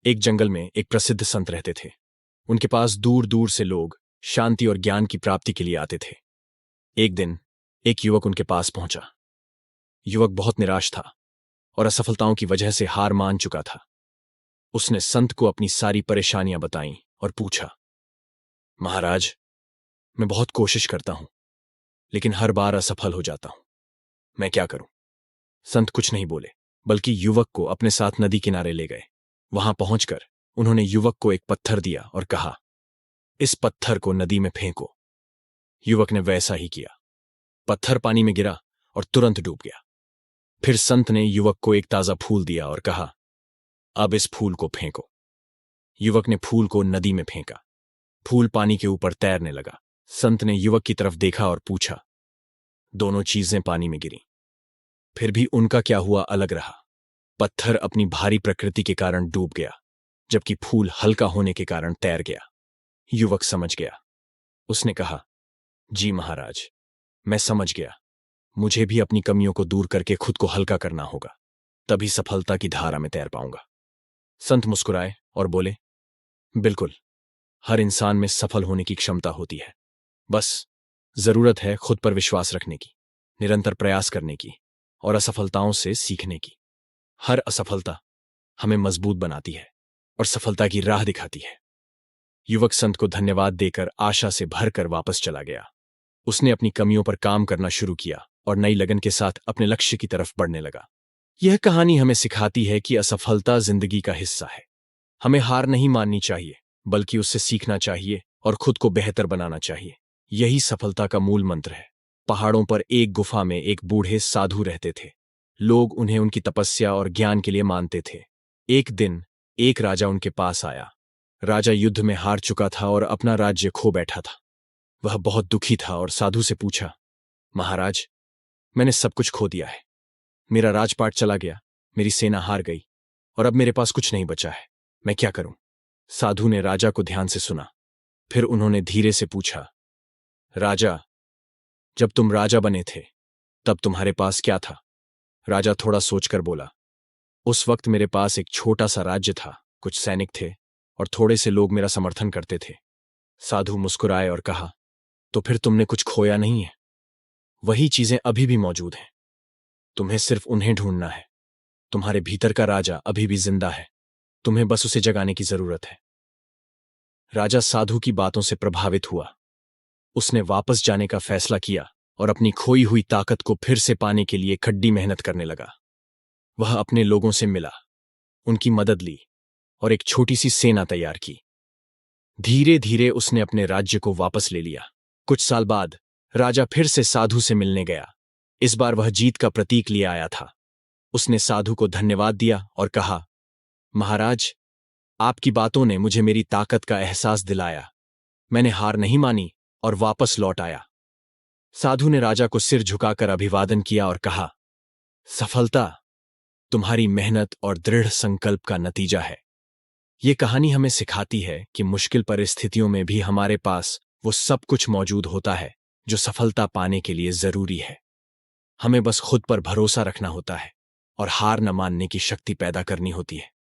एक जंगल में एक प्रसिद्ध संत रहते थे। उनके पास दूर दूर से लोग शांति और ज्ञान की प्राप्ति के लिए आते थे। एक दिन एक युवक उनके पास पहुंचा। युवक बहुत निराश था और असफलताओं की वजह से हार मान चुका था। उसने संत को अपनी सारी परेशानियां बताईं और पूछा, महाराज, मैं बहुत कोशिश करता हूं लेकिन हर बार असफल हो जाता हूं। मैं क्या करूं? संत कुछ नहीं बोले, बल्कि युवक को अपने साथ नदी किनारे ले गए। वहां पहुंचकर उन्होंने युवक को एक पत्थर दिया और कहा, इस पत्थर को नदी में फेंको। युवक ने वैसा ही किया। पत्थर पानी में गिरा और तुरंत डूब गया। फिर संत ने युवक को एक ताजा फूल दिया और कहा, अब इस फूल को फेंको। युवक ने फूल को नदी में फेंका। फूल पानी के ऊपर तैरने लगा। संत ने युवक की तरफ देखा और पूछा, दोनों चीजें पानी में गिरी, फिर भी उनका क्या हुआ अलग रहा? पत्थर अपनी भारी प्रकृति के कारण डूब गया, जबकि फूल हल्का होने के कारण तैर गया। युवक समझ गया। उसने कहा, जी महाराज, मैं समझ गया। मुझे भी अपनी कमियों को दूर करके खुद को हल्का करना होगा, तभी सफलता की धारा में तैर पाऊंगा। संत मुस्कुराए और बोले, बिल्कुल, हर इंसान में सफल होने की क्षमता होती है। बस जरूरत है खुद पर विश्वास रखने की, निरंतर प्रयास करने की और असफलताओं से सीखने की। हर असफलता हमें मजबूत बनाती है और सफलता की राह दिखाती है। युवक संत को धन्यवाद देकर आशा से भरकर वापस चला गया। उसने अपनी कमियों पर काम करना शुरू किया और नई लगन के साथ अपने लक्ष्य की तरफ बढ़ने लगा। यह कहानी हमें सिखाती है कि असफलता जिंदगी का हिस्सा है। हमें हार नहीं माननी चाहिए, बल्कि उससे सीखना चाहिए और खुद को बेहतर बनाना चाहिए। यही सफलता का मूल मंत्र है। पहाड़ों पर एक गुफा में एक बूढ़े साधु रहते थे। लोग उन्हें उनकी तपस्या और ज्ञान के लिए मानते थे। एक दिन एक राजा उनके पास आया। राजा युद्ध में हार चुका था और अपना राज्य खो बैठा था। वह बहुत दुखी था और साधु से पूछा, महाराज, मैंने सब कुछ खो दिया है। मेरा राजपाट चला गया, मेरी सेना हार गई और अब मेरे पास कुछ नहीं बचा है। मैं क्या करूं? साधु ने राजा को ध्यान से सुना। फिर उन्होंने धीरे से पूछा, राजा, जब तुम राजा बने थे तब तुम्हारे पास क्या था? राजा थोड़ा सोचकर बोला, उस वक्त मेरे पास एक छोटा सा राज्य था, कुछ सैनिक थे और थोड़े से लोग मेरा समर्थन करते थे। साधु मुस्कुराए और कहा, तो फिर तुमने कुछ खोया नहीं है। वही चीजें अभी भी मौजूद हैं। तुम्हें सिर्फ उन्हें ढूंढना है। तुम्हारे भीतर का राजा अभी भी जिंदा है। तुम्हें बस उसे जगाने की जरूरत है। राजा साधु की बातों से प्रभावित हुआ। उसने वापस जाने का फैसला किया और अपनी खोई हुई ताकत को फिर से पाने के लिए कड़ी मेहनत करने लगा। वह अपने लोगों से मिला, उनकी मदद ली और एक छोटी सी सेना तैयार की। धीरे धीरे उसने अपने राज्य को वापस ले लिया। कुछ साल बाद राजा फिर से साधु से मिलने गया। इस बार वह जीत का प्रतीक लिए आया था। उसने साधु को धन्यवाद दिया और कहा, महाराज, आपकी बातों ने मुझे मेरी ताकत का एहसास दिलाया। मैंने हार नहीं मानी और वापस लौट आया। साधु ने राजा को सिर झुकाकर अभिवादन किया और कहा, सफलता तुम्हारी मेहनत और दृढ़ संकल्प का नतीजा है। ये कहानी हमें सिखाती है कि मुश्किल परिस्थितियों में भी हमारे पास वो सब कुछ मौजूद होता है जो सफलता पाने के लिए जरूरी है। हमें बस खुद पर भरोसा रखना होता है और हार न मानने की शक्ति पैदा करनी होती है।